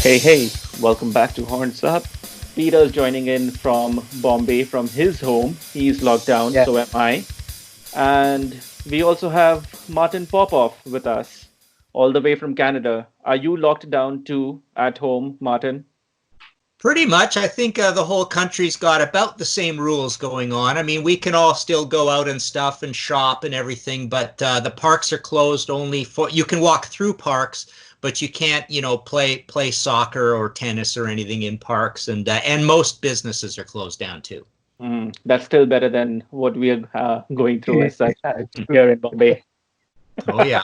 Hey, welcome back to Horns Up. Peter's joining in from Bombay from his home. He's locked down, Yeah. so am I. And we also have Martin Popoff with us, all the way from Canada. Are you locked down too at home, Martin? Pretty much. I think the whole country's got about the same rules going on. I mean, we can all still go out and stuff and shop and everything, but the parks are closed only for you can walk through parks, but you can't, play soccer or tennis or anything in parks, and most businesses are closed down too. That's still better than what we are going through Yeah, as such true. here in Bombay. Oh yeah.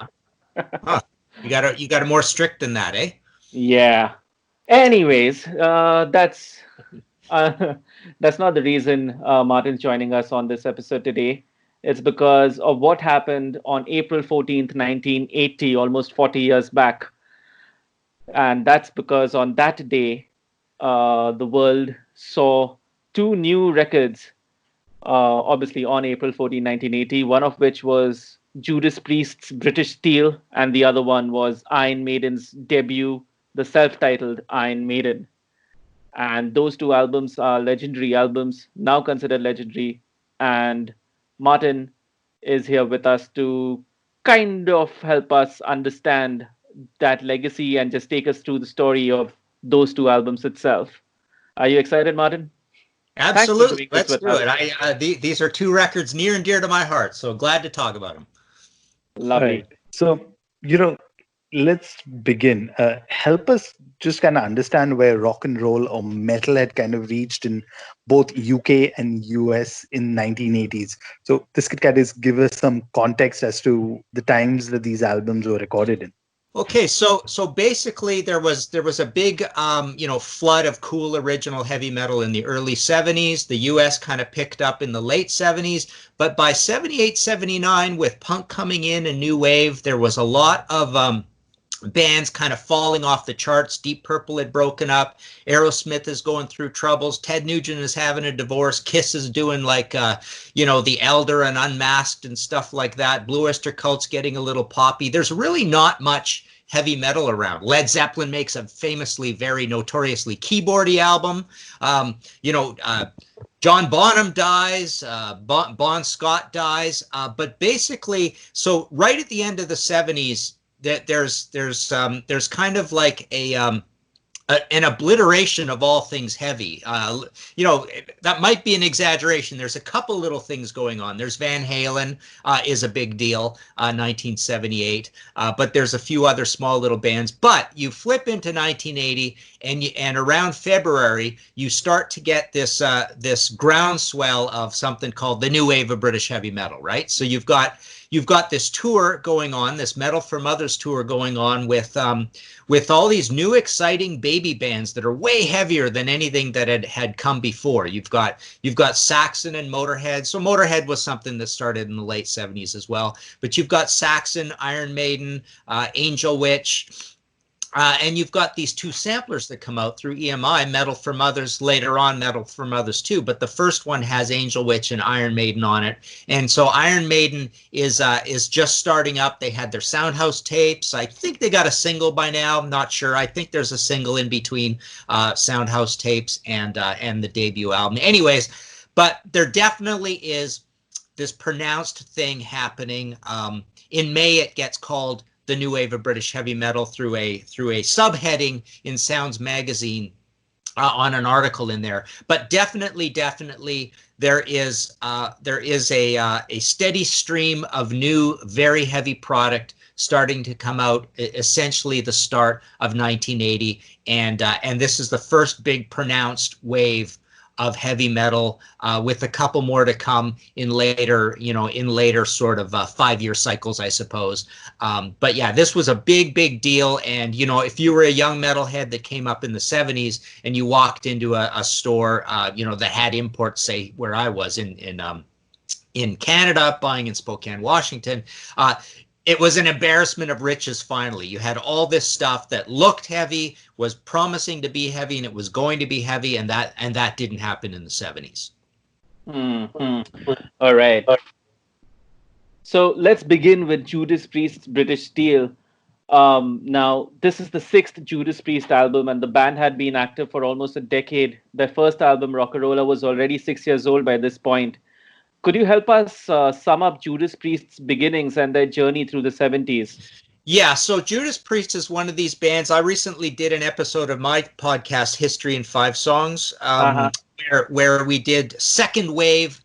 Huh. You got it more strict than that, eh? Yeah. Anyways, uh, that's not the reason Martin's joining us on this episode today. It's because of what happened on April 14th, 1980, almost 40 years back. And that's because on that day, the world saw two new records, obviously on April 14, 1980, one of which was Judas Priest's British Steel, and the other one was Iron Maiden's debut, the self titled Iron Maiden. And those two albums are legendary albums, now considered legendary. And Martin is here with us to kind of help us understand that legacy and just take us through the story of those two albums itself. Are you excited, Martin? Thanks for Absolutely. doing this Let's with do it. us. These are two records near and dear to my heart, so glad to talk about them. All right. Lovely. So, you know, let's begin. Help us just kind of understand where rock and roll or metal had kind of reached in both UK and US in 1980s. So this could kind of give us some context as to the times that these albums were recorded in. Okay, so basically there was a big flood of cool original heavy metal in the early 70s. The US kind of picked up in the late 70s, but by 78, 79 with punk coming in and new wave, there was a lot of bands kind of falling off the charts. Deep Purple had broken up. Aerosmith is going through troubles. Ted Nugent is having a divorce. Kiss is doing like, The Elder and Unmasked and stuff like that. Blue Oyster Cult's getting a little poppy. There's really not much heavy metal around. Led Zeppelin makes a famously, very notoriously keyboardy album. John Bonham dies, Bon Scott dies, but basically, so right at the end of the 70s, that there's kind of like an obliteration of all things heavy. That might be an exaggeration. There's a couple little things going on. There's Van Halen is a big deal, 1978, but there's a few other small little bands. But you flip into 1980, and around February, you start to get this groundswell of something called the new wave of British heavy metal, right? So you've got this tour going on, this Metal for Mothers tour going on with all these new exciting baby bands that are way heavier than anything that had come before. You've got Saxon and Motorhead. So Motorhead was something that started in the late 70s as well. But you've got Saxon, Iron Maiden, Angel Witch. And you've got these two samplers that come out through EMI, Metal for Mothers, later on Metal for Mothers 2. But the first one has Angel Witch and Iron Maiden on it. And so Iron Maiden is just starting up. They had their Soundhouse tapes. I think they got a single by now. I'm not sure. I think there's a single in between Soundhouse tapes and the debut album. Anyways, but there definitely is this pronounced thing happening. In May, it gets called the new wave of British heavy metal through a subheading in Sounds magazine on an article in there. But definitely there is a steady stream of new very heavy product starting to come out, essentially the start of 1980, and this is the first big pronounced wave of heavy metal, with a couple more to come in later sort of 5-year cycles, I suppose. But yeah, this was a big deal. And, if you were a young metalhead that came up in the 70s and you walked into a store, that had imports, say where I was in Canada, buying in Spokane, Washington, it was an embarrassment of riches. Finally, you had all this stuff that looked heavy, was promising to be heavy, and it was going to be heavy, and that didn't happen in the 70s. All right. So let's begin with Judas Priest's British Steel. Now, this is the sixth Judas Priest album, and the band had been active for almost a decade. Their first album, Rock'n'Rolla, was already 6 years old by this point. Could you help us sum up Judas Priest's beginnings and their journey through the 70s? Yeah, so Judas Priest is one of these bands. I recently did an episode of my podcast, History in Five Songs, Uh-huh. where we did second wave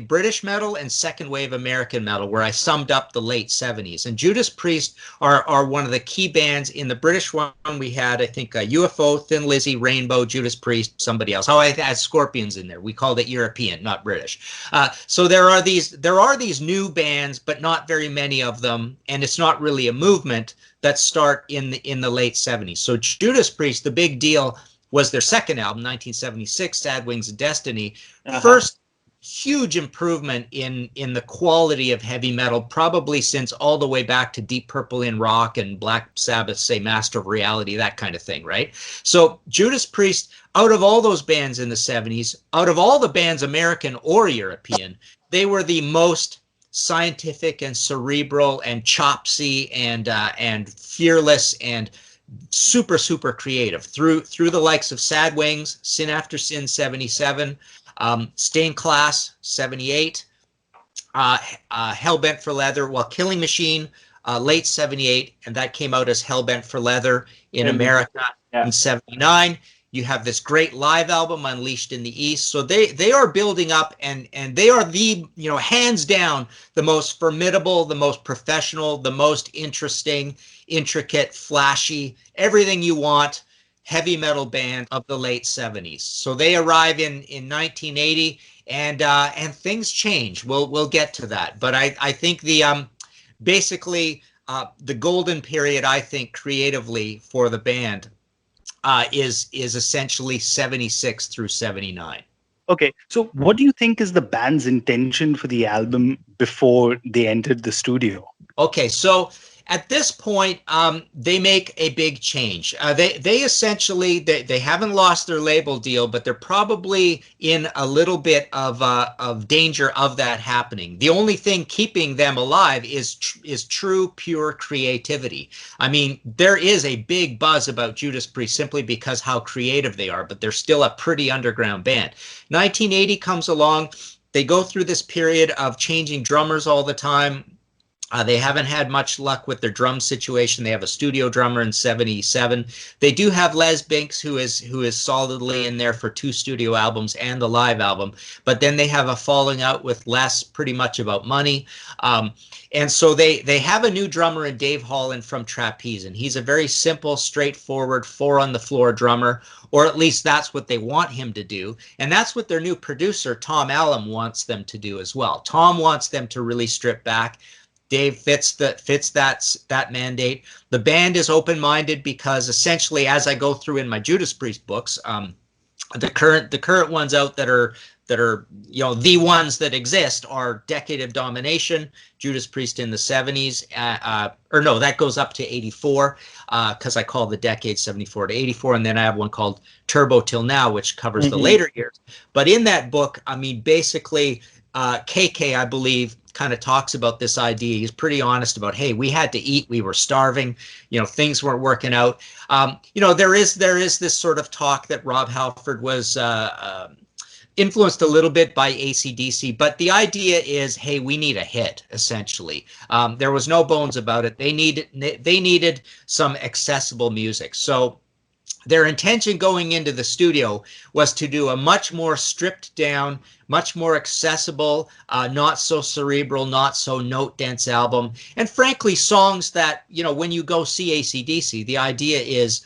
British metal and second wave American metal, where I summed up the late 70s. And Judas Priest are one of the key bands. In the British one, we had, I think, UFO, Thin Lizzy, Rainbow, Judas Priest, somebody else. Oh, I had Scorpions in there. We called it European, not British. So there are these new bands, but not very many of them, and it's not really a movement that start in the late 70s. So Judas Priest, the big deal was their second album, 1976, Sad Wings of Destiny. Uh-huh. First huge improvement in the quality of heavy metal, probably since all the way back to Deep Purple in rock and Black Sabbath, say Master of Reality, that kind of thing, right? So Judas Priest, out of all those bands in the 70s, out of all the bands, American or European, they were the most scientific and cerebral and chopsy and fearless and super creative through the likes of Sad Wings, Sin After Sin 77, Stained Class 78, Hellbent for Leather, well, Killing Machine, late 78, and that came out as Hellbent for Leather in America in 79. You have this great live album, Unleashed in the East. So they are building up, and they are the, hands down, the most formidable, the most professional, the most interesting, intricate, flashy, everything you want heavy metal band of the late 70s. So they arrive in 1980, and things change. We'll get to that. But I think the basically the golden period, I think, creatively for the band is essentially 76 through 79. Okay, so what do you think is the band's intention for the album before they entered the studio? Okay, so at this point, they make a big change. They essentially, they haven't lost their label deal, but they're probably in a little bit of danger of that happening. The only thing keeping them alive is true, pure creativity. I mean, there is a big buzz about Judas Priest simply because how creative they are, but they're still a pretty underground band. 1980 comes along. They go through this period of changing drummers all the time. They haven't had much luck with their drum situation. They have a studio drummer in 77. They do have Les Binks, who is solidly in there for 2 studio albums and the live album. But then they have a falling out with Les, pretty much about money. And so they have a new drummer in Dave Holland from Trapeze. And he's a very simple, straightforward, 4-on-the-floor drummer, or at least that's what they want him to do. And that's what their new producer, Tom Allen, wants them to do as well. Tom wants them to really strip back. Dave fits that mandate. The band is open-minded because essentially, as I go through in my Judas Priest books, the current ones out that are the ones that exist are Decade of Domination, Judas Priest in the 70s, or no, that goes up to 84 because I call the decade 74 to 84, and then I have one called Turbo Till Now, which covers the later years. But in that book, I mean, basically, KK, I believe, kind of talks about this idea. He's pretty honest about, hey, we had to eat, we were starving, things weren't working out. There is this sort of talk that Rob Halford was influenced a little bit by AC/DC, but the idea is, hey, we need a hit, essentially. There was no bones about it. They needed some accessible music. So their intention going into the studio was to do a much more stripped down, much more accessible, not so cerebral, not so note dense album. And frankly, songs that, when you go see AC/DC, the idea is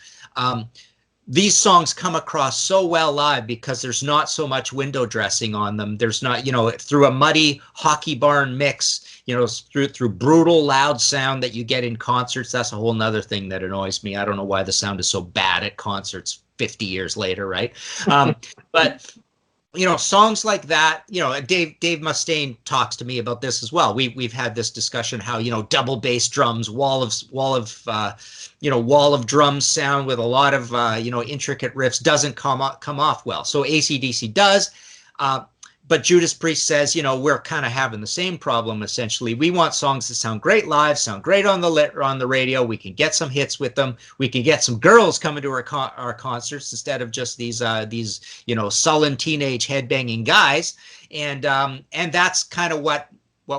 these songs come across so well live because there's not so much window dressing on them. There's not, through a muddy hockey barn mix, through brutal loud sound that you get in concerts. That's a whole nother thing that annoys me. I don't know why the sound is so bad at concerts 50 years later, right? But songs like that, Dave Mustaine talks to me about this as well. We've had this discussion how, double bass drums, wall of drums sound with a lot of, intricate riffs doesn't come off well. So AC/DC does. but Judas Priest says, we're kind of having the same problem. Essentially, we want songs that sound great live, sound great on the radio. We can get some hits with them. We can get some girls coming to our concerts instead of just these sullen teenage headbanging guys. And that's kind of what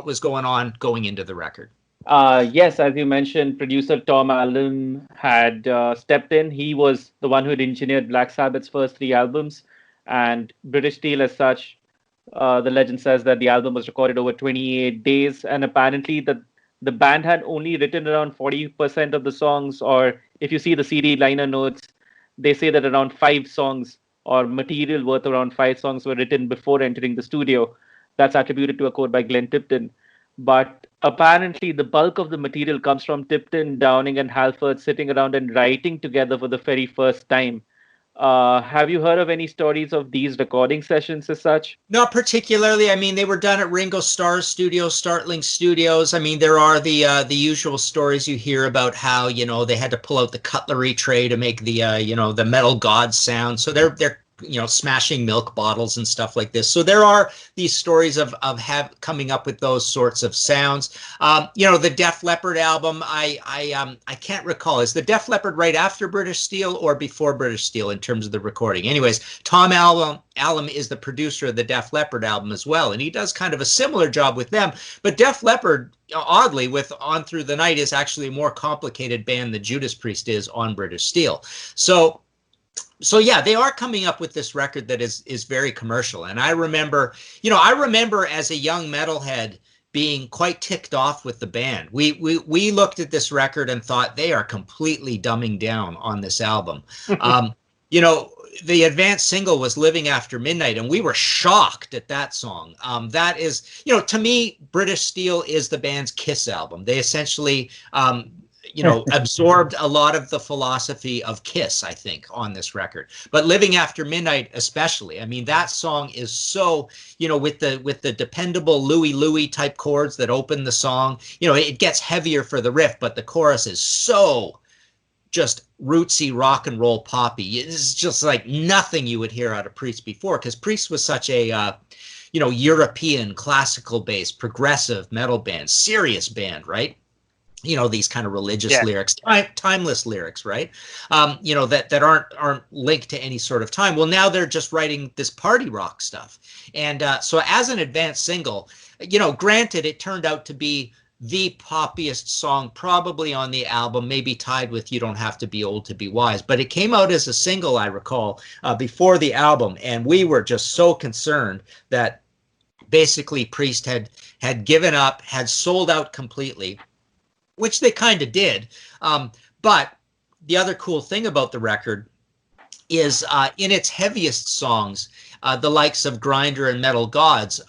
was going on going into the record. Yes, as you mentioned, producer Tom Allen had stepped in. He was the one who had engineered Black Sabbath's first 3 albums, and British Steel, as such, the legend says that the album was recorded over 28 days, and apparently the band had only written around 40% of the songs, or if you see the CD liner notes, they say that around 5 songs or material worth around 5 songs were written before entering the studio. That's attributed to a quote by Glenn Tipton. But apparently, the bulk of the material comes from Tipton, Downing, and Halford sitting around and writing together for the very first time. Have you heard of any stories of these recording sessions as such? Not particularly. I mean, they were done at Ringo Starr's studio, Startling Studios. I mean, there are the usual stories you hear about how they had to pull out the cutlery tray to make the the metal god sound. So they're smashing milk bottles and stuff like this. So there are these stories of coming up with those sorts of sounds. The Def Leppard album, I can't recall. Is the Def Leppard right after British Steel or before British Steel in terms of the recording? Anyways, Tom Allen is the producer of the Def Leppard album as well, and he does kind of a similar job with them. But Def Leppard, oddly, with On Through the Night, is actually a more complicated band than Judas Priest is on British Steel. So yeah, they are coming up with this record that is very commercial. And I remember as a young metalhead being quite ticked off with the band. We looked at this record and thought they are completely dumbing down on this album. The advanced single was Living After Midnight, and we were shocked at that song. That is, to me, British Steel is the band's Kiss album. They essentially absorbed a lot of the philosophy of Kiss, I think, on this record. But Living After Midnight, especially, I mean, that song is so, with the dependable Louie Louie type chords that open the song, it gets heavier for the riff, but the chorus is so just rootsy rock and roll poppy. It's just like nothing you would hear out of Priest before, because Priest was such a European classical based progressive metal band, serious band, right? These kind of religious lyrics, timeless lyrics, right? That aren't linked to any sort of time. Well, now they're just writing this party rock stuff. And so as an advanced single, granted, it turned out to be the poppiest song probably on the album, maybe tied with You Don't Have to Be Old to Be Wise. But it came out as a single, I recall, before the album. And we were just so concerned that basically Priest had given up, had sold out completely, which they kind of did. But the other cool thing about the record is in its heaviest songs, the likes of Grinder and Metal Gods,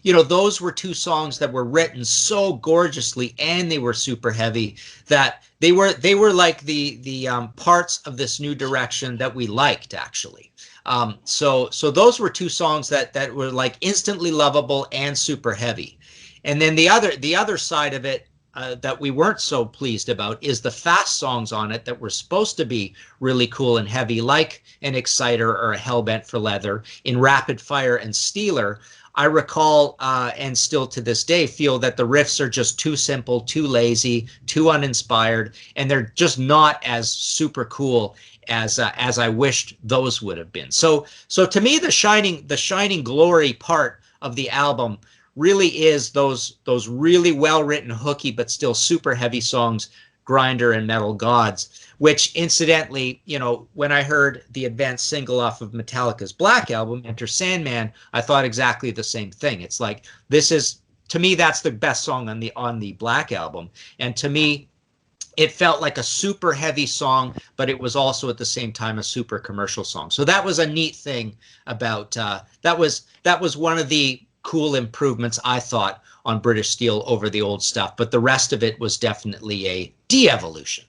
those were 2 songs that were written so gorgeously, and they were super heavy that they were like the parts of this new direction that we liked, actually. So those were 2 songs that were like instantly lovable and super heavy. And then the other side of it, that we weren't so pleased about is the fast songs on it that were supposed to be really cool and heavy, like an Exciter or a Hellbent for Leather. In Rapid Fire and Steeler, I recall, and still to this day, feel that the riffs are just too simple, too lazy, too uninspired, and they're just not as super cool as I wished those would have been. So to me, the shining glory part of the album really is those really well-written, hooky, but still super heavy songs, Grinder and Metal Gods, which incidentally, when I heard the advanced single off of Metallica's Black Album, Enter Sandman, I thought exactly the same thing. It's like, to me, that's the best song on the Black Album. And to me, it felt like a super heavy song, but it was also at the same time a super commercial song. So that was a neat thing about, that was one of the cool improvements, I thought, on British Steel over the old stuff, but the rest of it was definitely a de-evolution.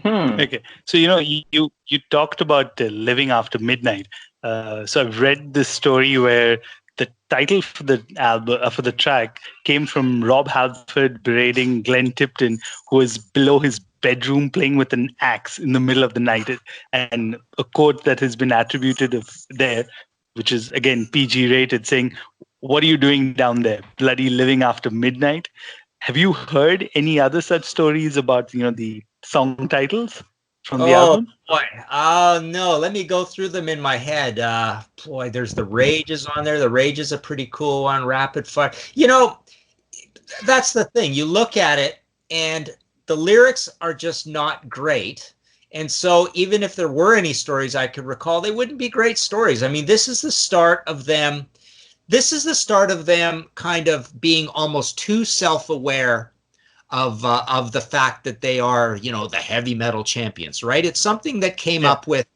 Okay, so you talked about Living After Midnight. So I've read this story where the title for the album, for the track, came from Rob Halford berating Glenn Tipton, who was below his bedroom playing with an axe in the middle of the night, and a quote that has been attributed there which is again PG rated, saying, "What are you doing down there, bloody living after midnight?" Have you heard any other such stories about the song titles from the Oh album? boy. Oh no. Let me go through them in my head. Boy, there's the Rages on there. The Rage is a pretty cool one. Rapid Fire. That's the thing. You look at it and the lyrics are just not great. And so even if there were any stories I could recall, they wouldn't be great stories. I mean, this is the start of them. This is the start of them kind of being almost too self-aware of the fact that they are, the heavy metal champions, right? It's something that came up with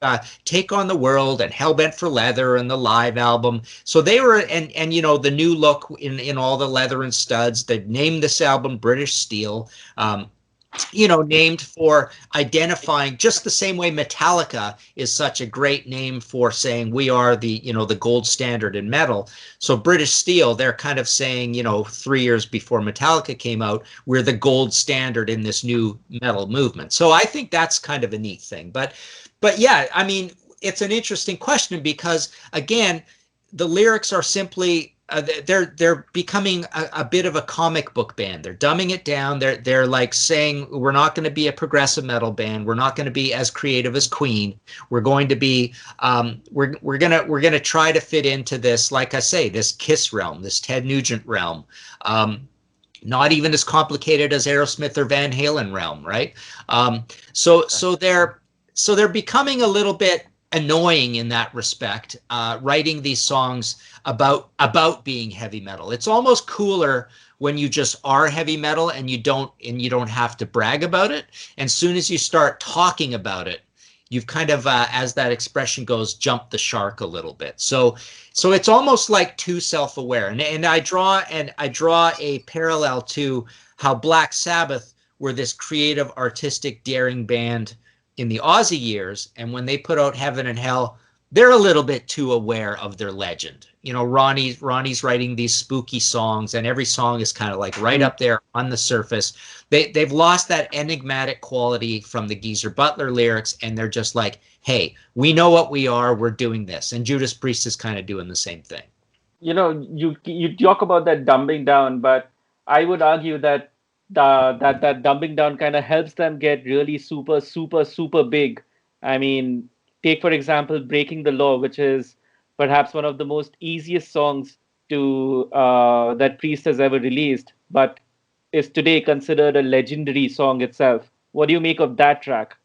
Take on the World and Hellbent for Leather and the live album. So they were, and the new look in all the leather and studs. They named this album British Steel. Named for identifying just the same way Metallica is such a great name for saying we are the gold standard in metal. So British Steel, they're kind of saying, 3 years before Metallica came out, we're the gold standard in this new metal movement. So I think that's kind of a neat thing. But yeah, I mean, it's an interesting question because again, the lyrics are simply they're becoming a bit of a comic book band. They're dumbing it down. They're like saying we're not going to be a progressive metal band. We're not going to be as creative as Queen. We're going to be we're gonna try to fit into this, like I say, this Kiss realm, this Ted Nugent realm. Not even as complicated as Aerosmith or Van Halen realm, right? So they're becoming a little bit annoying in that respect, writing these songs about being heavy metal. It's almost cooler when you just are heavy metal and you don't have to brag about it. And soon as you start talking about it, you've kind of, as that expression goes, jumped the shark a little bit. So it's almost like too self-aware. And I draw a parallel to how Black Sabbath were this creative, artistic, daring band in the Aussie years, and when they put out Heaven and Hell, they're a little bit too aware of their legend. Ronnie's writing these spooky songs, and every song is kind of like right up there on the surface. They've lost that enigmatic quality from the Geezer Butler lyrics, and they're just like, hey, we know what we are, we're doing this. And Judas Priest is kind of doing the same thing. You talk about that dumbing down, but I would argue that that dumbing down kind of helps them get really super, super, super big. I mean, take for example, Breaking the Law, which is perhaps one of the most easiest songs to that Priest has ever released, but is today considered a legendary song itself. What do you make of that track?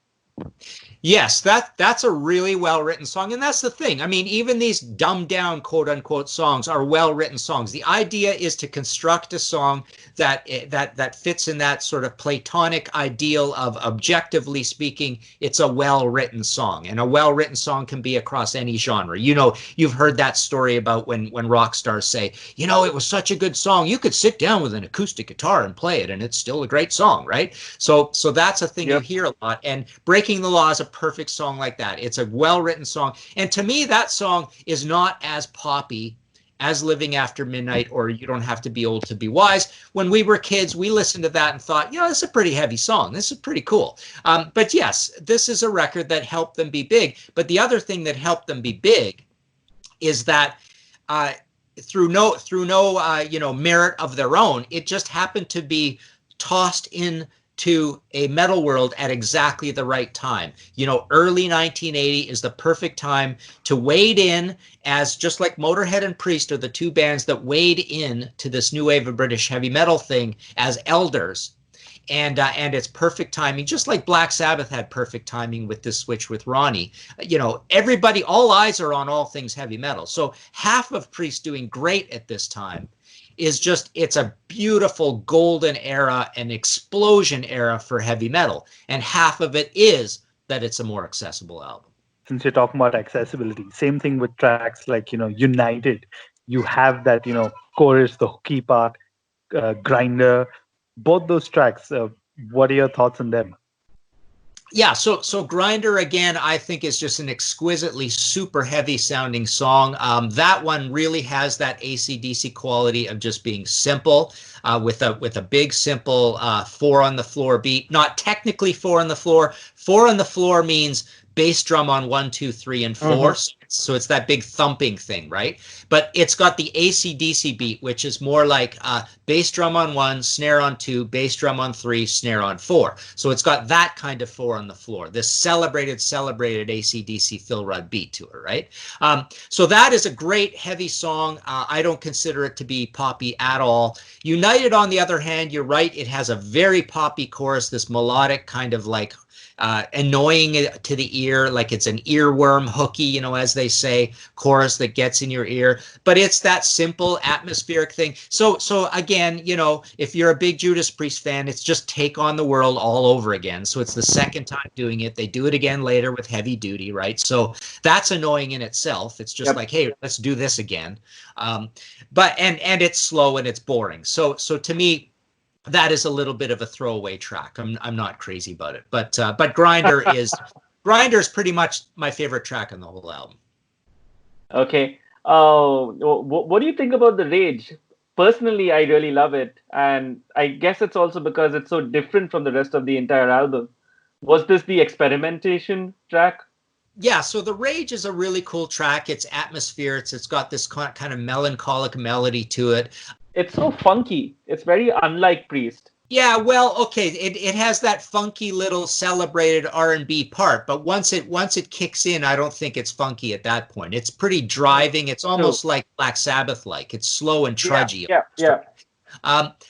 Yes, that's a really well-written song. And that's the thing. I mean, even these dumbed down quote unquote songs are well-written songs. The idea is to construct a song that fits in that sort of Platonic ideal of, objectively speaking, it's a well-written song. And a well-written song can be across any genre. You've heard that story about when rock stars say, it was such a good song. You could sit down with an acoustic guitar and play it, and it's still a great song, right? So that's a thing you hear a lot. And Breaking the Law is a perfect song like that. It's a well-written song. And to me, that song is not as poppy as Living After Midnight or You Don't Have to Be Old to Be Wise. When we were kids, we listened to that and thought, this is a pretty heavy song. This is pretty cool. But yes, this is a record that helped them be big. But the other thing that helped them be big is that through no merit of their own, it just happened to be tossed in to a metal world at exactly the right time. Early 1980 is the perfect time to wade in, as just like Motorhead and Priest are the two bands that wade in to this new wave of British heavy metal thing as elders. And it's perfect timing, just like Black Sabbath had perfect timing with this switch with Ronnie. Everybody, all eyes are on all things heavy metal. So half of Priest doing great at this time it's a beautiful golden era, an explosion era for heavy metal. And half of it is that it's a more accessible album. Since you're talking about accessibility, same thing with tracks like, United. You have that, chorus, the hooky part, Grinder, both those tracks. What are your thoughts on them? Yeah, so Grinder, again, I think is just an exquisitely super heavy sounding song. That one really has that AC/DC quality of just being simple, with a big simple 4 on the floor beat. Not technically 4 on the floor. 4 on the floor means bass drum on 1, 2, 3, and 4. So it's that big thumping thing, right? But it's got the AC/DC beat, which is more like bass drum on 1, snare on 2, bass drum on 3, snare on 4. So it's got that kind of 4 on the floor, this celebrated AC/DC Phil Rudd beat to it, right? So that is a great heavy song. I don't consider it to be poppy at all. United, on the other hand, you're right, it has a very poppy chorus, this melodic kind of like annoying to the ear, like it's an earworm hooky, you know, as they say, chorus that gets in your ear. But it's that simple atmospheric thing. So again, you know, if you're a big Judas Priest fan, it's just Take on the World all over again. So it's the second time doing it. They do it again later with Heavy Duty, right? So that's annoying in itself. It's just like, hey, let's do this again. But it's slow and it's boring. So to me, that is a little bit of a throwaway track. I'm not crazy about it, but Grinder is pretty much my favorite track on the whole album. Okay. What do you think about the Rage? Personally, I really love it, and I guess it's also because it's so different from the rest of the entire album. Was this the experimentation track? Yeah, so The Rage is a really cool track. It's atmosphere. It's got this kind of melancholic melody to it. It's so funky. It's very unlike Priest. Yeah, well, okay, it has that funky little celebrated R&B part, but once it kicks in, I don't think it's funky at that point. It's pretty driving. It's almost like Black Sabbath-like. It's slow and trudgy. Yeah.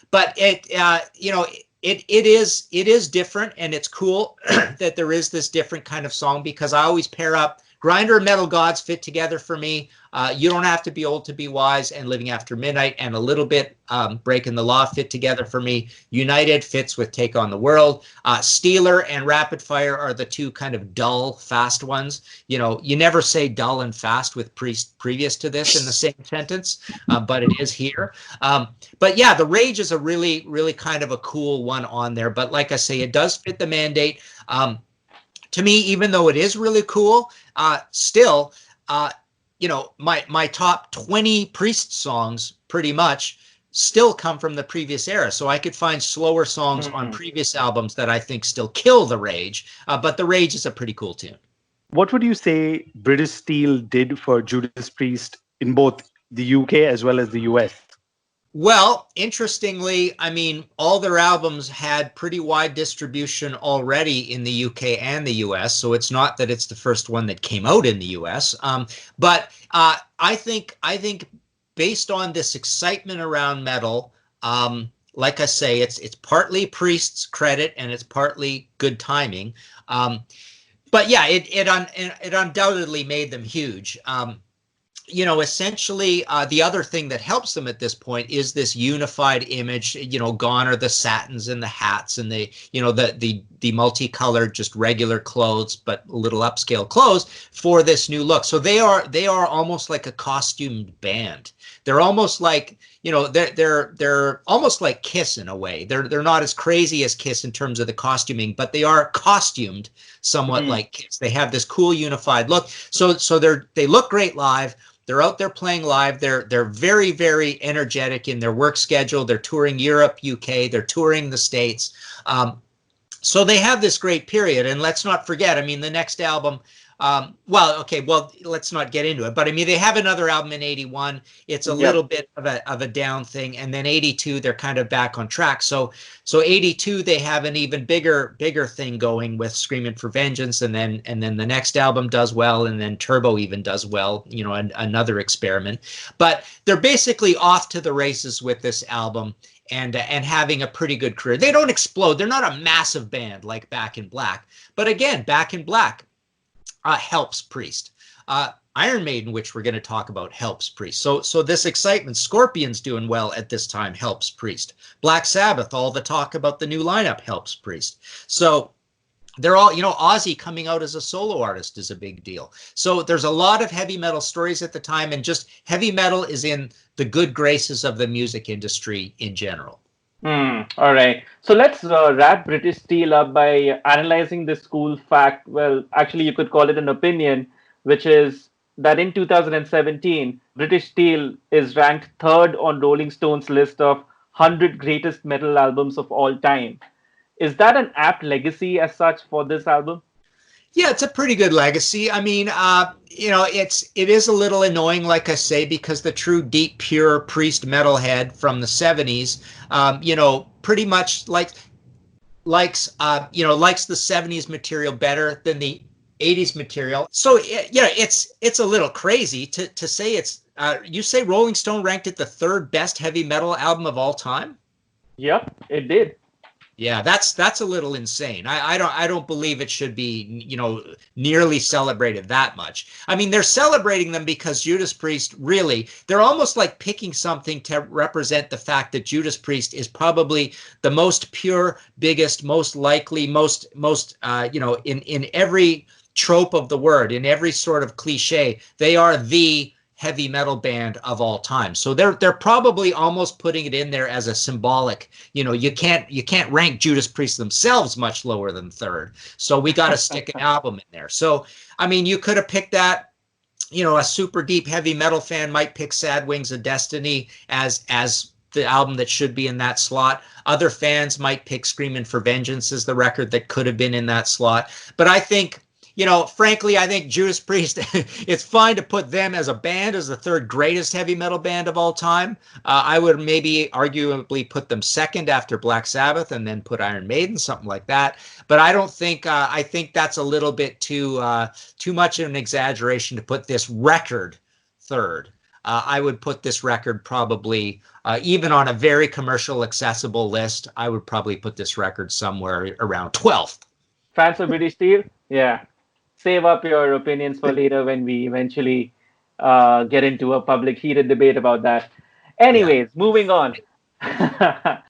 But it, you know, it is different, and it's cool that there is this different kind of song, because I always pair up Grinder and Metal Gods fit together for me. You Don't Have to Be Old to Be Wise and Living After Midnight and a little bit Breaking the Law fit together for me. United fits with Take on the World. Steeler and Rapid Fire are the two kind of dull, fast ones. You know, you never say dull and fast with Priest previous to this in the same sentence, but it is here. But yeah, The Rage is a really, really kind of a cool one on there. But like I say, it does fit the mandate. To me, even though it is really cool, still, you know, my top 20 Priest songs pretty much still come from the previous era. So I could find slower songs on previous albums that I think still kill The Rage, but The Rage is a pretty cool tune. What would you say British Steel did for Judas Priest in both the UK as well as the US? Well, interestingly, I mean, all their albums had pretty wide distribution already in the UK and the US, so it's not that it's the first one that came out in the US. But I think based on this excitement around metal, like I say, it's partly Priest's credit and it's partly good timing. But yeah, it undoubtedly made them huge. You know, essentially, the other thing that helps them at this point is this unified image. You know, gone are the satins and the hats and the multicolored, just regular clothes, but a little upscale clothes for this new look. So they are almost like a costumed band. They're almost like, you know, they're almost like Kiss in a way. They're not as crazy as Kiss in terms of the costuming, but they are costumed somewhat like Kiss. They have this cool unified look. So they look great live. They're out there playing live. They're very, very energetic in their work schedule. They're touring Europe, UK. They're touring the States. So they have this great period. And let's not forget, I mean, the next album, let's not get into it. But I mean, they have another album in 81. It's a little bit of a down thing. And then 82, they're kind of back on track. So 82, they have an even bigger thing going with Screaming for Vengeance. And then the next album does well. And then Turbo even does well, you know, another experiment. But they're basically off to the races with this album and having a pretty good career. They don't explode. They're not a massive band like Back in Black. But again, Back in Black helps Priest. Iron Maiden, which we're going to talk about, helps Priest. So this excitement, Scorpion's doing well at this time, helps Priest. Black Sabbath, all the talk about the new lineup helps Priest. So they're all, you know, Ozzy coming out as a solo artist is a big deal. So there's a lot of heavy metal stories at the time, and just heavy metal is in the good graces of the music industry in general. All right. So let's wrap British Steel up by analyzing this cool fact. Well, actually, you could call it an opinion, which is that in 2017, British Steel is ranked third on Rolling Stone's list of 100 greatest metal albums of all time. Is that an apt legacy as such for this album? Yeah, it's a pretty good legacy. I mean, it is a little annoying, like I say, because the true deep, pure Priest metalhead from the '70s, pretty much likes the '70s material better than the '80s material. So it's a little crazy to say it's. You say Rolling Stone ranked it the third best heavy metal album of all time? Yep, it did. Yeah, that's a little insane. I don't believe it should be, nearly celebrated that much. I mean, they're celebrating them because Judas Priest really, they're almost like picking something to represent the fact that Judas Priest is probably the most pure, biggest, most likely, most in every trope of the word, in every sort of cliche, they are the heavy metal band of all time. So they're probably almost putting it in there as a symbolic, you can't rank Judas Priest themselves much lower than third. So we got to stick an album in there. So I mean, you could have picked that, a super deep heavy metal fan might pick Sad Wings of Destiny as the album that should be in that slot. Other fans might pick Screaming for Vengeance as the record that could have been in that slot. But I think, frankly, I think Judas Priest, it's fine to put them as a band as the third greatest heavy metal band of all time. I would maybe arguably put them second after Black Sabbath and then put Iron Maiden, something like that. But I don't think, I think that's a little bit too much of an exaggeration to put this record third. I would put this record probably, even on a very commercial accessible list, I would probably put this record somewhere around 12th. Fans of British Steel? Yeah. Save up your opinions for later when we eventually get into a public heated debate about that. Anyways, moving on.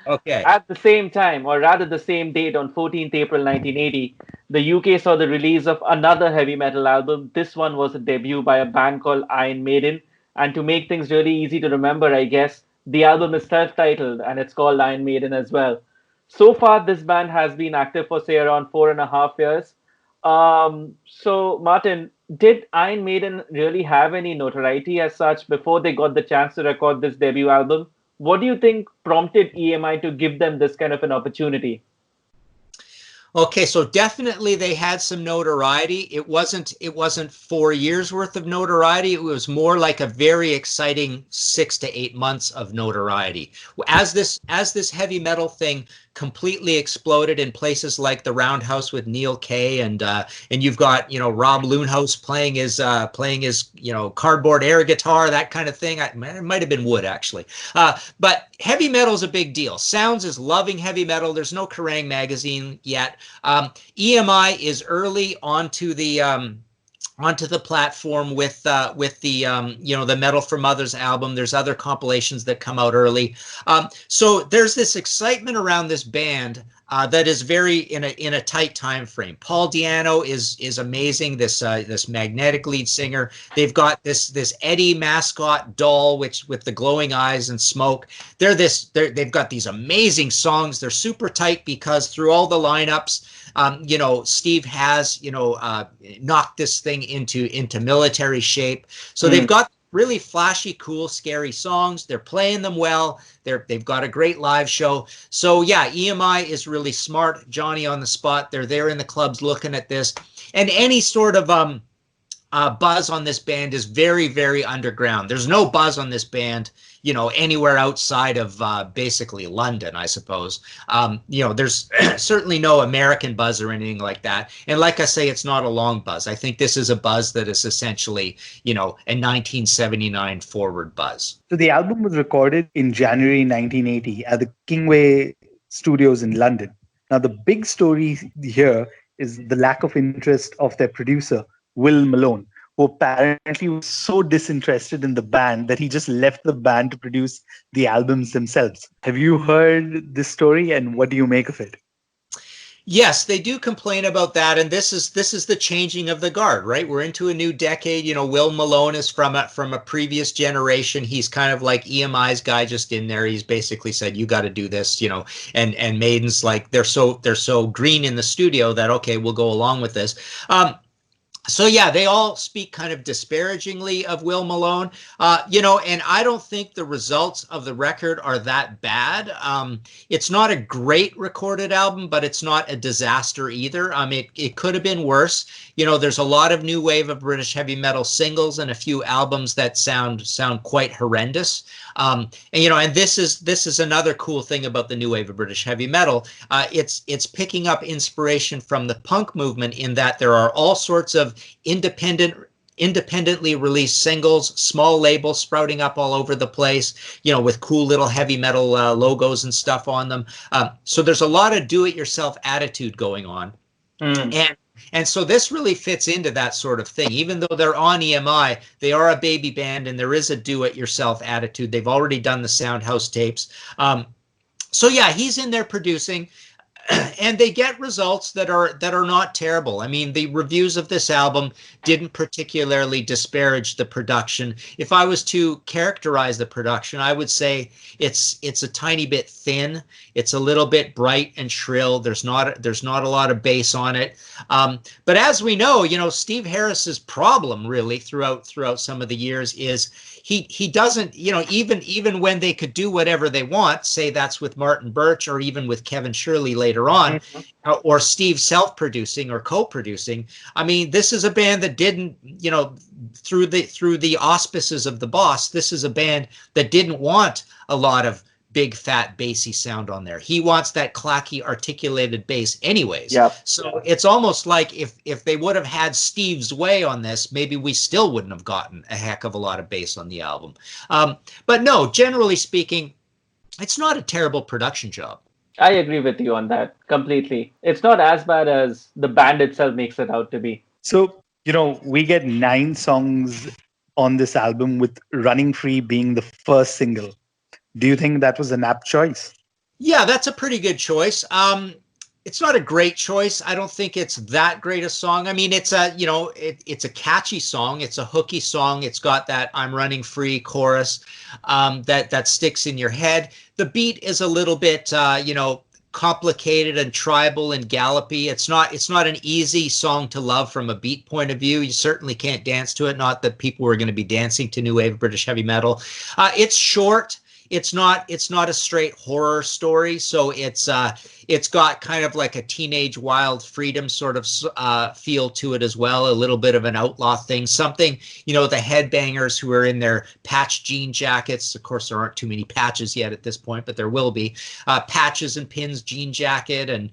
Okay. At the same time, or rather the same date, on 14th April 1980, the UK saw the release of another heavy metal album. This one was a debut by a band called Iron Maiden. And to make things really easy to remember, I guess, the album is self-titled and it's called Iron Maiden as well. So far, this band has been active for, say, around 4.5 years. So, Martin, did Iron Maiden really have any notoriety as such before they got the chance to record this debut album? What do you think prompted EMI to give them this kind of an opportunity? Okay, so definitely they had some notoriety. It wasn't 4 years worth of notoriety. It was more like a very exciting 6 to 8 months of notoriety. As this heavy metal thing completely exploded in places like the Roundhouse with Neil Kay, and you've got Rob Loonhouse playing his cardboard air guitar, that kind of thing. It might have been wood actually, but heavy metal is a big deal. Sounds is loving heavy metal. There's no Kerrang magazine yet. EMI is early onto the platform with the the Metal for Mothers album. There's other compilations that come out early. So there's this excitement around this band that is very in a tight time frame. Paul Di'Anno is amazing. This magnetic lead singer. They've got this Eddie mascot doll, which with the glowing eyes and smoke. They've got these amazing songs. They're super tight because through all the lineups, Steve has knocked this thing into military shape. So they've got really flashy, cool, scary songs. They're playing them well. They've got a great live show. So yeah, EMI is really smart. Johnny on the spot. They're there in the clubs looking at this, and any sort of buzz on this band is very, very underground. There's no buzz on this band, anywhere outside of basically London, I suppose. There's certainly no American buzz or anything like that. And like I say, it's not a long buzz. I think this is a buzz that is essentially, a 1979 forward buzz. So the album was recorded in January 1980 at the Kingway Studios in London. Now, the big story here is the lack of interest of their producer, Will Malone, who apparently was so disinterested in the band that he just left the band to produce the albums themselves. Have you heard this story, and what do you make of it? Yes, they do complain about that, and this is the changing of the guard, right? We're into a new decade. Will Malone is from a previous generation. He's kind of like EMI's guy, just in there. He's basically said, "You got to do this," and Maiden's like they're so green in the studio that okay, we'll go along with this. So yeah, they all speak kind of disparagingly of Will Malone, and I don't think the results of the record are that bad. It's not a great recorded album, but it's not a disaster either. It could have been worse. There's a lot of new wave of British heavy metal singles and a few albums that sound quite horrendous. And this is another cool thing about the new wave of British heavy metal. It's picking up inspiration from the punk movement in that there are all sorts of independently released singles, small labels sprouting up all over the place, with cool little heavy metal logos and stuff on them. So there's a lot of do-it-yourself attitude going on. And so this really fits into that sort of thing. Even though they're on EMI, they are a baby band, and there is a do-it-yourself attitude. They've already done the Soundhouse tapes. So yeah, he's in there producing, and they get results that are not terrible. I mean, the reviews of this album didn't particularly disparage the production. If I was to characterize the production, I would say it's a tiny bit thin. It's a little bit bright and shrill. There's not a lot of bass on it. But as we know, Steve Harris's problem really throughout some of the years is he doesn't, even when they could do whatever they want, say that's with Martin Birch or even with Kevin Shirley later on, or Steve self-producing or co-producing. I mean, this is a band that didn't, through the auspices of the boss, this is a band that didn't want a lot of big fat bassy sound on there. He wants that clacky articulated bass anyways. Yep. So it's almost like if they would have had Steve's way on this, maybe we still wouldn't have gotten a heck of a lot of bass on the album. But no, generally speaking, it's not a terrible production job. I agree with you on that completely. It's not as bad as the band itself makes it out to be. So, we get 9 songs on this album, with Running Free being the first single. Do you think that was an apt choice? Yeah, that's a pretty good choice. It's not a great choice. I don't think it's that great a song. I mean, it's a catchy song. It's a hooky song. It's got that "I'm Running Free" chorus that sticks in your head. The beat is a little bit, complicated and tribal and gallopy. It's not an easy song to love from a beat point of view. You certainly can't dance to it. Not that people were going to be dancing to new wave British heavy metal. It's short. It's not a straight horror story, so it's got kind of like a teenage wild freedom sort of feel to it as well, a little bit of an outlaw thing, something, the headbangers who are in their patch jean jackets, of course there aren't too many patches yet at this point, but there will be, patches and pins jean jacket and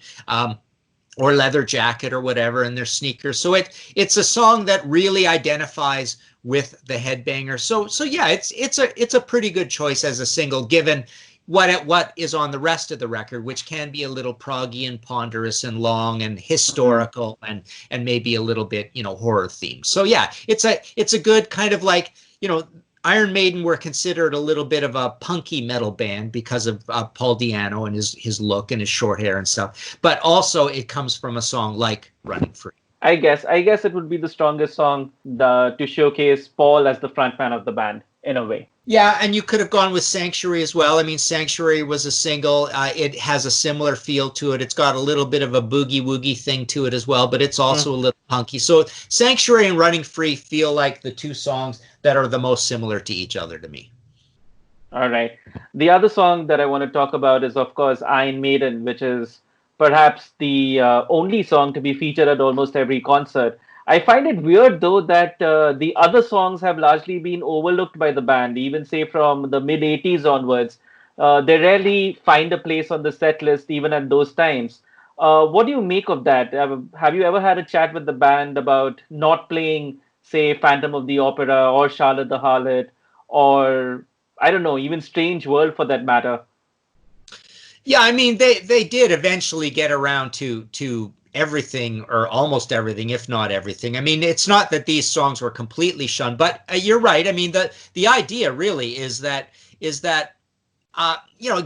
or leather jacket or whatever, and their sneakers. So it's a song that really identifies with the headbanger. So yeah, it's a pretty good choice as a single, given what is on the rest of the record, which can be a little proggy and ponderous and long and historical and maybe a little bit horror themed. So yeah, it's a good kind of like Iron Maiden were considered a little bit of a punky metal band because of Paul Di'Anno and his look and his short hair and stuff. But also it comes from a song like Running Free. I guess it would be the strongest song to showcase Paul as the frontman of the band in a way. Yeah, and you could have gone with Sanctuary as well. I mean, Sanctuary was a single. It has a similar feel to it. It's got a little bit of a boogie-woogie thing to it as well, but it's also a little punky. So Sanctuary and Running Free feel like the two songs that are the most similar to each other to me. All right. The other song that I want to talk about is, of course, Iron Maiden, which is perhaps the only song to be featured at almost every concert. I find it weird, though, that the other songs have largely been overlooked by the band, even say from the mid-'80s onwards. They rarely find a place on the set list, even at those times. What do you make of that? Have you ever had a chat with the band about not playing, say, Phantom of the Opera or Charlotte the Harlot, or, I don't know, even Strange World for that matter? Yeah, I mean, they did eventually get around to everything, or almost everything, if not everything. I mean, it's not that these songs were completely shunned, but you're right. I mean, the idea really is that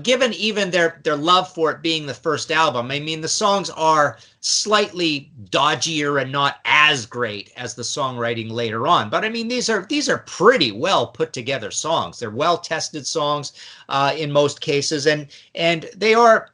given even their love for it being the first album, I mean, the songs are slightly dodgier and not as great as the songwriting later on. But I mean, these are pretty well put together songs. They're well tested songs in most cases, and they are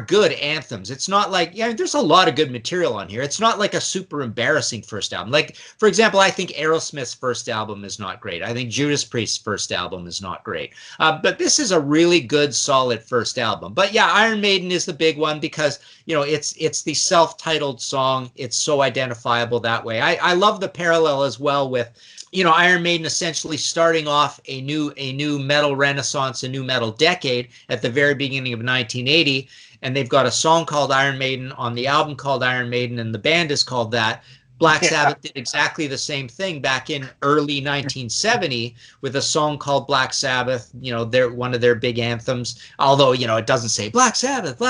good anthems. It's not like, there's a lot of good material on here. It's not like a super embarrassing first album. Like, for example, I think Aerosmith's first album is not great. I think Judas Priest's first album is not great. But this is a really good, solid first album. But yeah, Iron Maiden is the big one because it's the self-titled song. It's so identifiable that way. I love the parallel as well with Iron Maiden essentially starting off a new metal renaissance, a new metal decade at the very beginning of 1980, and they've got a song called Iron Maiden on the album called Iron Maiden, and the band is called that. Black Sabbath did exactly the same thing back in early 1970 with a song called Black Sabbath, one of their big anthems, although, it doesn't say Black Sabbath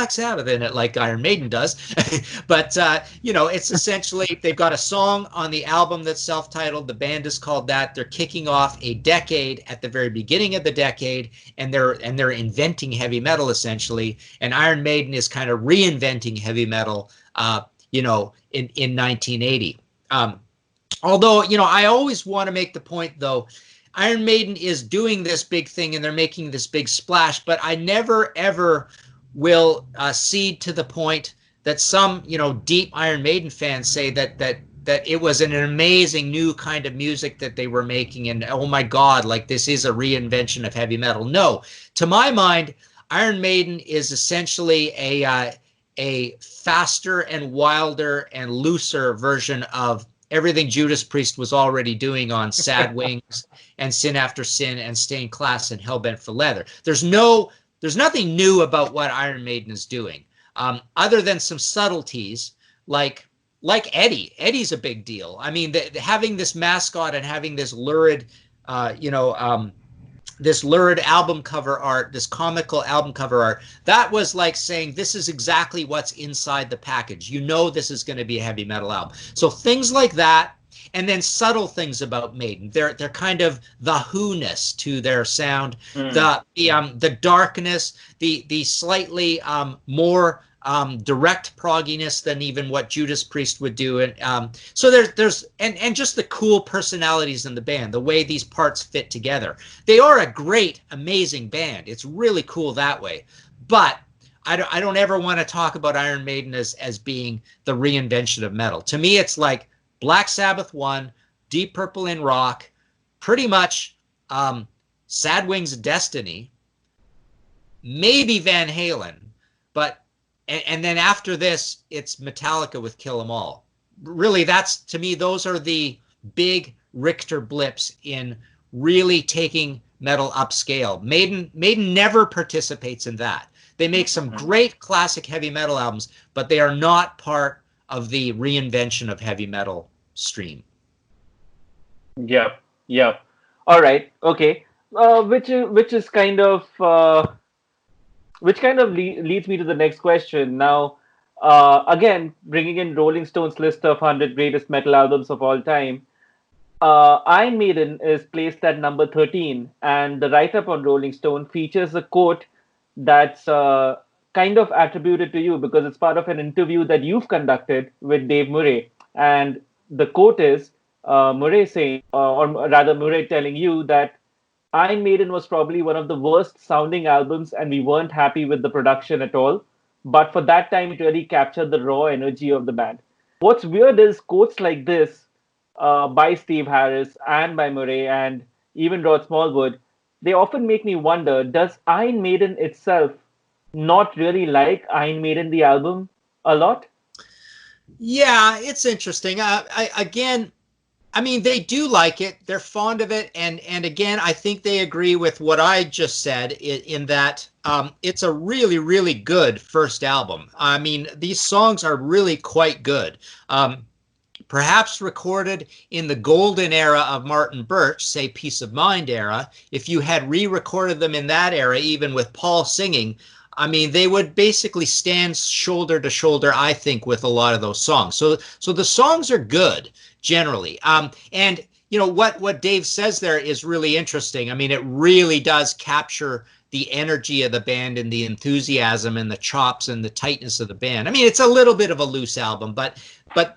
in it like Iron Maiden does. But, it's essentially, they've got a song on the album that's self-titled. The band is called that. They're kicking off a decade at the very beginning of the decade, and they're inventing heavy metal essentially. And Iron Maiden is kind of reinventing heavy metal, in 1980. Although, I always want to make the point, though, Iron Maiden is doing this big thing and they're making this big splash, but I never, ever will cede to the point that some, deep Iron Maiden fans say that it was an amazing new kind of music that they were making, and oh my God, like this is a reinvention of heavy metal. No, to my mind, Iron Maiden is essentially a faster and wilder and looser version of everything Judas Priest was already doing on Sad Wings and Sin After Sin and Stained Class and Hellbent for Leather. There's nothing new about what Iron Maiden is doing, other than some subtleties like Eddie. Eddie's a big deal. I mean, having this mascot and having this lurid, this lurid album cover art, this comical album cover art, that was like saying this is exactly what's inside the package. This is going to be a heavy metal album. So things like that, and then subtle things about Maiden. They're kind of the who-ness to their sound, the darkness, the slightly more direct progginess than even what Judas Priest would do. And so there's just the cool personalities in the band, the way these parts fit together. They are a great, amazing band. It's really cool that way. But I don't ever want to talk about Iron Maiden as being the reinvention of metal. To me, it's like Black Sabbath 1, Deep Purple in rock, pretty much Sad Wings of Destiny, maybe Van Halen, but and then after this, it's Metallica with Kill 'Em All. Really, to me, those are the big Richter blips in really taking metal upscale. Maiden never participates in that. They make some great classic heavy metal albums, but they are not part of the reinvention of heavy metal stream. Yeah. All right. Okay. Which kind of leads me to the next question. Now, again, bringing in Rolling Stone's list of 100 greatest metal albums of all time, Iron Maiden is placed at number 13, and the write-up on Rolling Stone features a quote that's kind of attributed to you because it's part of an interview that you've conducted with Dave Murray. And the quote is Murray saying, or rather Murray telling you that Iron Maiden was probably one of the worst sounding albums and we weren't happy with the production at all. But for that time, it really captured the raw energy of the band. What's weird is quotes like this by Steve Harris and by Murray and even Rod Smallwood, they often make me wonder, does Iron Maiden itself not really like Iron Maiden, the album, a lot? Yeah, it's interesting. I mean, they do like it. They're fond of it. And again, I think they agree with what I just said in that it's a really, really good first album. I mean, these songs are really quite good. Perhaps recorded in the golden era of Martin Birch, say Peace of Mind era, if you had re-recorded them in that era, even with Paul singing, I mean, they would basically stand shoulder to shoulder, I think, with a lot of those songs. So the songs are good generally. And you know what Dave says there is really interesting. I mean, it really does capture the energy of the band and the enthusiasm and the chops and the tightness of the band. I mean, it's a little bit of a loose album, but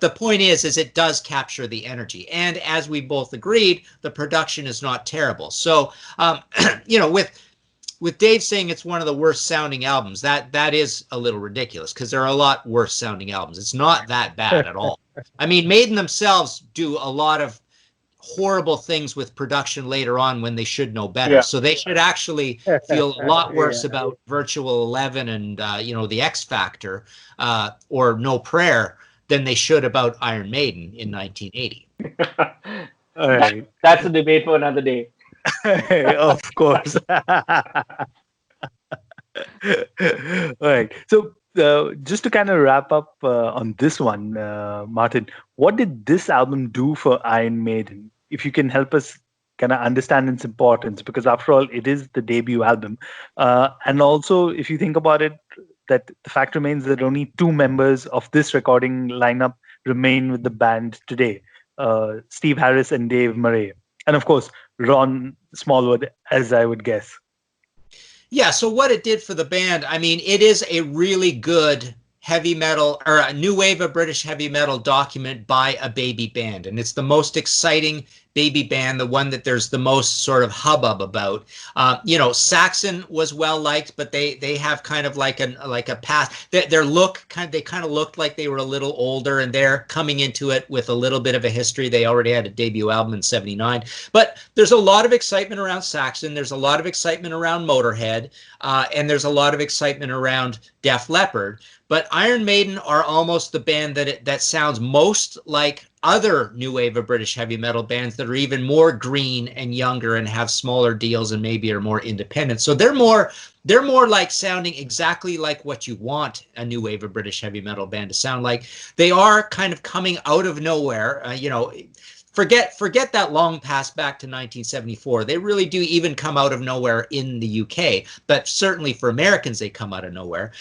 the point is it does capture the energy. And as we both agreed, the production is not terrible. So, with Dave saying it's one of the worst sounding albums, that is a little ridiculous, because there are a lot worse sounding albums. It's not that bad at all. I mean, Maiden themselves do a lot of horrible things with production later on when they should know better. Yeah. So they should actually feel a lot worse about Virtual 11 and the X Factor or No Prayer than they should about Iron Maiden in 1980. All right. That's a debate for another day. Of course. All right. So just to kind of wrap up on this one, Martin, what did this album do for Iron Maiden? If you can help us kind of understand its importance, because after all, it is the debut album. And also, if you think about it, that the fact remains that only 2 members of this recording lineup remain with the band today, Steve Harris and Dave Murray. And of course, Ron Smallwood, as I would guess. Yeah, so what it did for the band, I mean, it is a really good heavy metal, or a new wave of British heavy metal document by a baby band. And it's the most exciting baby band, the one that there's the most sort of hubbub about. Saxon was well liked, but they have kind of like a past. Their look they kind of looked like they were a little older, and they're coming into it with a little bit of a history. They already had a debut album in '79, but there's a lot of excitement around Saxon. There's a lot of excitement around Motorhead, and there's a lot of excitement around Def Leppard. But Iron Maiden are almost the band that sounds most like other new wave of British heavy metal bands that are even more green and younger and have smaller deals and maybe are more independent. So they're more like sounding exactly like what you want a new wave of British heavy metal band to sound like. They are kind of coming out of nowhere. Forget that long pass back to 1974. They really do even come out of nowhere in the UK, but certainly for Americans, they come out of nowhere.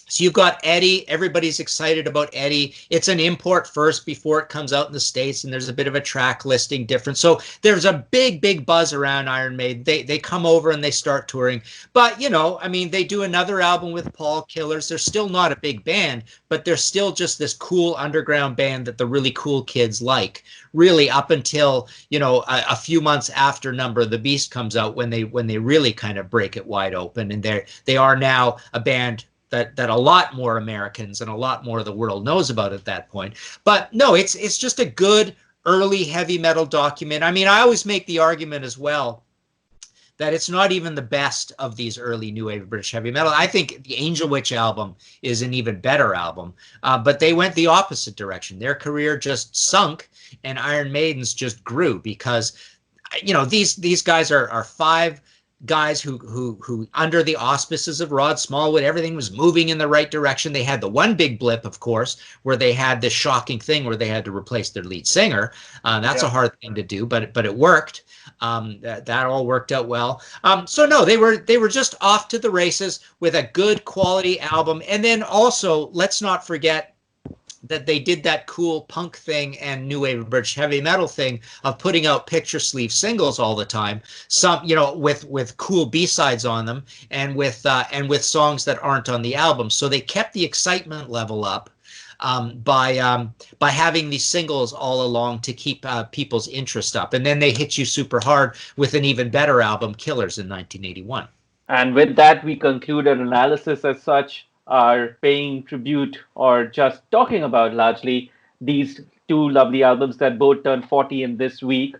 So you've got Eddie. Everybody's excited about Eddie. It's an import first before it comes out in the States, and there's a bit of a track listing difference. So there's a big buzz around Iron Maiden. They come over and they start touring. But, they do another album with Paul Killers. They're still not a big band, but they're still just this cool underground band that the really cool kids like, really up until, a few months after Number of the Beast comes out, when they really kind of break it wide open. And they are now a band that a lot more Americans and a lot more of the world knows about at that point. But no, it's just a good early heavy metal document. I mean, I always make the argument as well that it's not even the best of these early new wave British heavy metal. I think the Angel Witch album is an even better album, but they went the opposite direction. Their career just sunk, and Iron Maiden's just grew, because these guys are 5 guys who under the auspices of Rod Smallwood, everything was moving in the right direction. They had the one big blip, of course, where they had this shocking thing where they had to replace their lead singer. That's a hard thing to do, but it worked. That all worked out well. So no, they were just off to the races with a good quality album. And then also, let's not forget that they did that cool punk thing and new wave British heavy metal thing of putting out picture sleeve singles all the time. Some, with cool B-sides on them, and with songs that aren't on the album. So they kept the excitement level up by having these singles all along to keep people's interest up. And then they hit you super hard with an even better album, Killers, in 1981. And with that, we conclude our analysis as such, are paying tribute or just talking about largely these 2 lovely albums that both turned 40 in this week.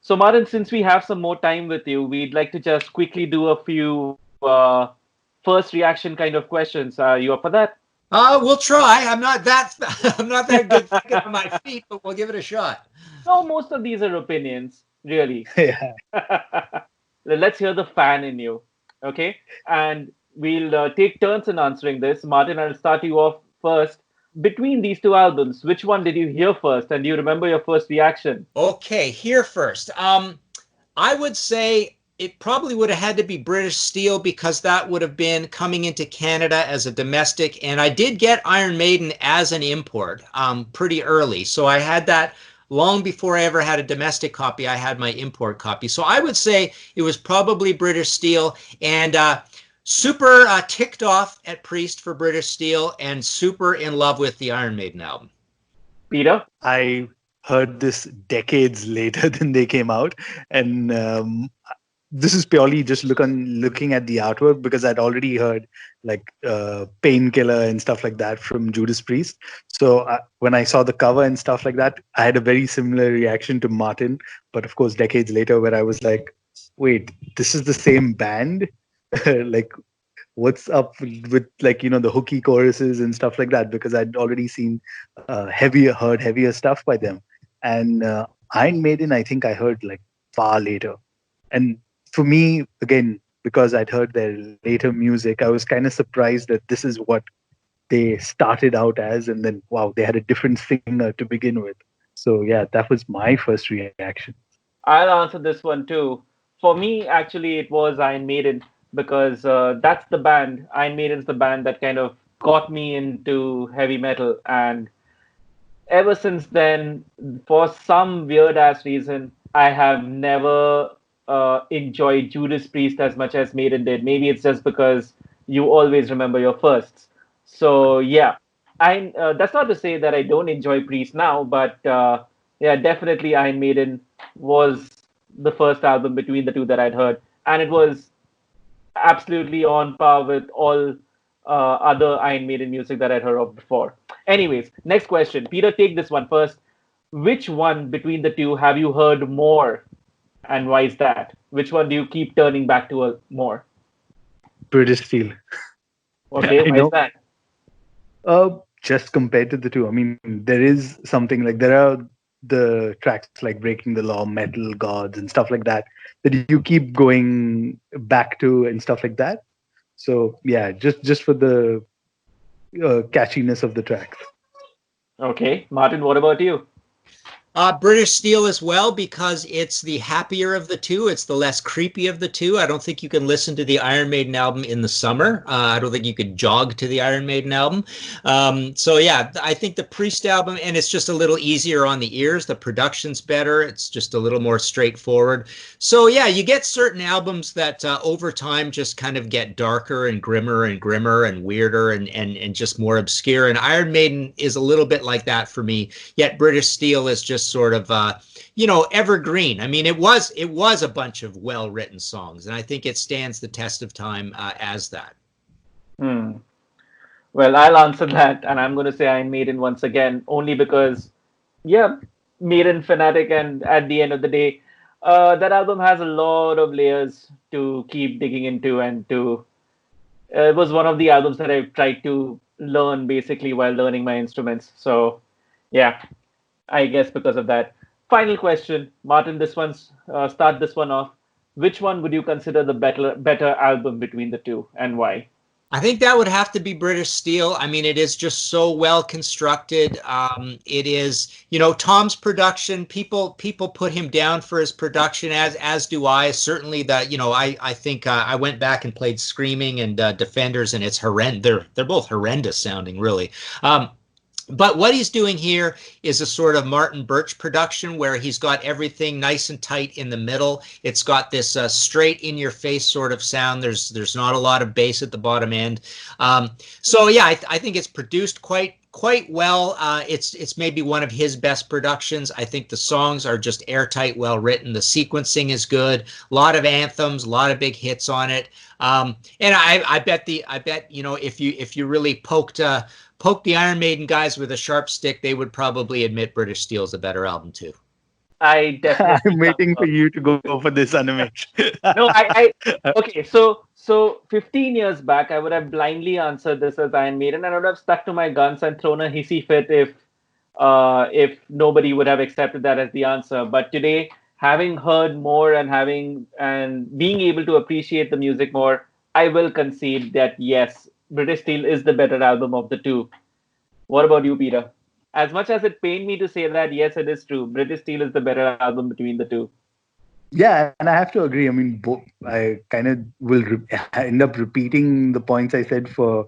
So Martin, since we have some more time with you, we'd like to just quickly do a few first reaction kind of questions. Are you up for that? We'll try. I'm not that good thinking on my feet, but we'll give it a shot. No, most of these are opinions, really. Yeah. Let's hear the fan in you, okay? And we'll take turns in answering this. Martin, I'll start you off first. Between these 2 albums, which one did you hear first? And do you remember your first reaction? Okay, here first. I would say it probably would have had to be British Steel, because that would have been coming into Canada as a domestic. And I did get Iron Maiden as an import pretty early. So I had that long before I ever had a domestic copy, I had my import copy. So I would say it was probably British Steel, and super ticked off at Priest for British Steel, and super in love with the Iron Maiden album. Peter? I heard this decades later than they came out, and this is purely just looking at the artwork, because I'd already heard like Painkiller and stuff like that from Judas Priest. So when I saw the cover and stuff like that, I had a very similar reaction to Martin, but of course decades later, where I was like, wait, this is the same band? Like, what's up with, like, the hooky choruses and stuff like that, because I'd already seen heard heavier stuff by them. And Iron Maiden, I think I heard like far later. And for me, again, because I'd heard their later music, I was kind of surprised that this is what they started out as, and then wow, they had a different singer to begin with. So yeah, that was my first reaction. I'll answer this one too. For me, actually, it was Iron Maiden because that's the band. Iron Maiden's the band that kind of got me into heavy metal, and ever since then, for some weird ass reason, I have never enjoyed Judas Priest as much as Maiden did. Maybe it's just because you always remember your firsts. So yeah, I that's not to say that I don't enjoy Priest now, but yeah, definitely Iron Maiden was the first album between the two that I'd heard, and it was absolutely on par with all other Iron Maiden music that I'd heard of before. Anyways, next question. Peter, take this one first. Which one between the two have you heard more, and why is that? Which one do you keep turning back to more? British Steel. Okay, I why is know. that? Just compared to the two, I mean, there is something like, there are the tracks like Breaking the Law, Metal Gods, and stuff like that you keep going back to and stuff like that. So yeah, just for the catchiness of the tracks. Okay, Martin, what about you? British Steel as well, because it's the happier of the two. It's the less creepy of the two. I don't think you can listen to the Iron Maiden album in the summer. I don't think you could jog to the Iron Maiden album. So yeah, I think the Priest album, and it's just a little easier on the ears. The production's better. It's just a little more straightforward. So yeah, you get certain albums that over time just kind of get darker and grimmer and weirder and just more obscure. And Iron Maiden is a little bit like that for me. Yet British Steel is just sort of evergreen. I mean, it was a bunch of well-written songs, and I think it stands the test of time as that. Well, I'll answer that, and I'm going to say Iron Maiden once again, only because, yeah, Maiden fanatic, and at the end of the day, that album has a lot of layers to keep digging into, and to it was one of the albums that I tried to learn basically while learning my instruments. So, yeah, I guess because of that. Final question, Martin. This one's start this one off. Which one would you consider the better album between the two, and why? I think that would have to be British Steel. I mean, it is just so well constructed. It is, Tom's production. People put him down for his production, as do I. Certainly, I think I went back and played Screaming and Defenders, and it's horrendous. They're both horrendous sounding, really. But what he's doing here is a sort of Martin Birch production where he's got everything nice and tight in the middle. It's got this straight in your face sort of sound. There's not a lot of bass at the bottom end. So yeah, I think it's produced quite well. It's maybe one of his best productions. I think the songs are just airtight, well written. The sequencing is good. A lot of anthems, a lot of big hits on it. And I bet if you really poke the Iron Maiden guys with a sharp stick, they would probably admit British Steel's a better album too. I definitely. I'm waiting for you to go for this, Animesh. No, okay. So 15 years back, I would have blindly answered this as Iron Maiden, and I would have stuck to my guns and thrown a hissy fit if nobody would have accepted that as the answer. But today, having heard more and being able to appreciate the music more, I will concede that yes, British Steel is the better album of the two. What about you, Peter? As much as it pained me to say that, yes, it is true. British Steel is the better album between the two. Yeah, and I have to agree. I mean, I kind of will end up repeating the points I said for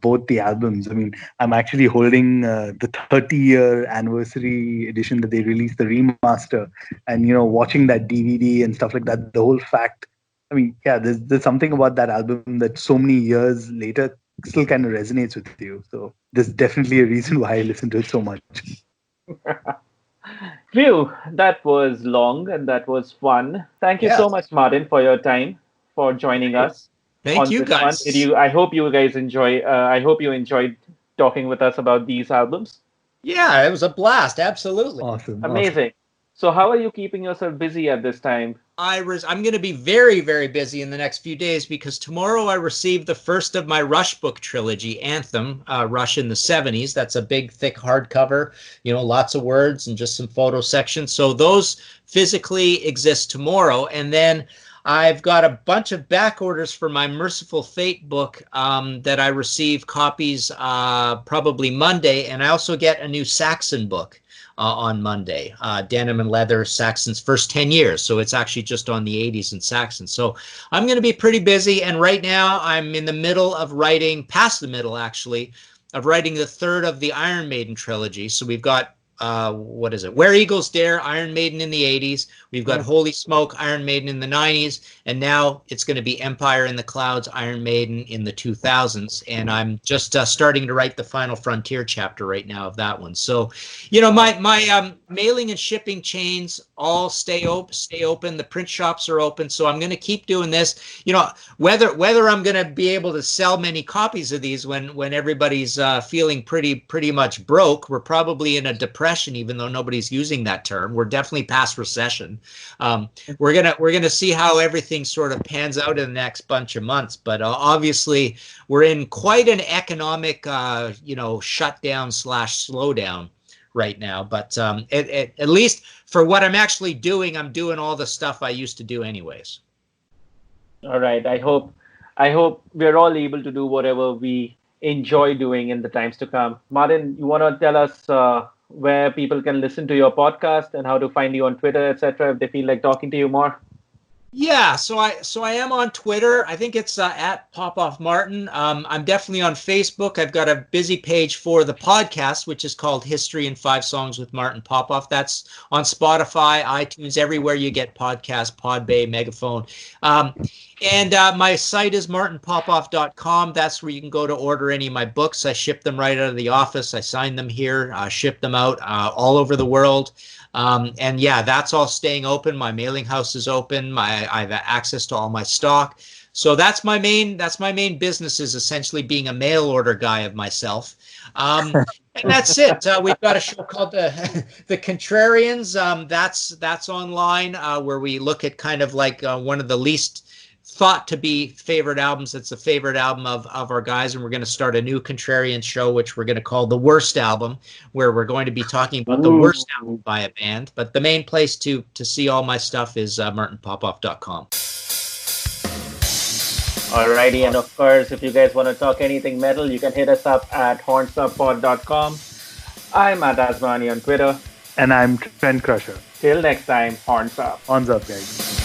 both the albums. I mean, I'm actually holding the 30-year anniversary edition that they released, the remaster, and watching that DVD and stuff like that. The whole fact. I mean, yeah, there's something about that album that so many years later still kind of resonates with you. So there's definitely a reason why I listen to it so much. Phew, that was long and that was fun. Thank you Yes. so much, Martin, for your time, for joining us Thank on you, this one. guys. I hope you guys enjoy. I hope you enjoyed talking with us about these albums. Yeah, it was a blast. Absolutely. Awesome. Amazing. So, how are you keeping yourself busy at this time? I'm going to be very, very busy in the next few days because tomorrow I receive the first of my Rush book trilogy, Anthem, Rush in the 70s. That's a big, thick hardcover, lots of words and just some photo sections. So those physically exist tomorrow. And then I've got a bunch of back orders for my Merciful Fate book that I receive copies probably Monday. And I also get a new Saxon book on Monday, Denim and Leather, Saxon's first 10 years. So it's actually just on the 80s in Saxon. So I'm going to be pretty busy. And right now I'm in the middle of writing, past the middle actually, of writing the third of the Iron Maiden trilogy. So we've got what is it? Where Eagles Dare, Iron Maiden in the 80s. We've got Holy Smoke, Iron Maiden in the 90s. And now it's going to be Empire in the Clouds, Iron Maiden in the 2000s. And I'm just starting to write the Final Frontier chapter right now of that one. So, my mailing and shipping chains all stay open. The print shops are open. So I'm going to keep doing this. Whether I'm going to be able to sell many copies of these when everybody's feeling pretty much broke, we're probably in a depression, even though nobody's using that term. We're definitely past recession. We're gonna see how everything sort of pans out in the next bunch of months. But obviously, we're in quite an economic, shutdown / slowdown right now. But at least for what I'm actually doing, I'm doing all the stuff I used to do anyways. All right. I hope we're all able to do whatever we enjoy doing in the times to come. Martin, you want to tell us where people can listen to your podcast and how to find you on Twitter, etc., if they feel like talking to you more? Yeah, so I am on Twitter. I think it's at Popoff Martin. I'm definitely on Facebook. I've got a busy page for the podcast, which is called History in 5 Songs with Martin Popoff. That's on Spotify, iTunes, everywhere you get podcasts, Podbay, Megaphone. And my site is martinpopoff.com. That's where you can go to order any of my books. I ship them right out of the office. I sign them here, ship them out all over the world. And yeah, that's all staying open. My mailing house is open. I have access to all my stock. So that's my main business, is essentially being a mail order guy of myself. And that's it. We've got a show called the Contrarians. That's online, where we look at kind of like one of the least thought to be favorite albums. It's a favorite album of our guys, and we're going to start a new Contrarian show, which we're going to call The Worst Album, where we're going to be talking about the worst album by a band. But the main place to see all my stuff is martinpopoff.com. Alrighty, and of course, if you guys want to talk anything metal, you can hit us up at hornsupod.com. I'm Matt Asmani on Twitter. And I'm Trend Crusher. Till next time, horns up. Horns up, guys.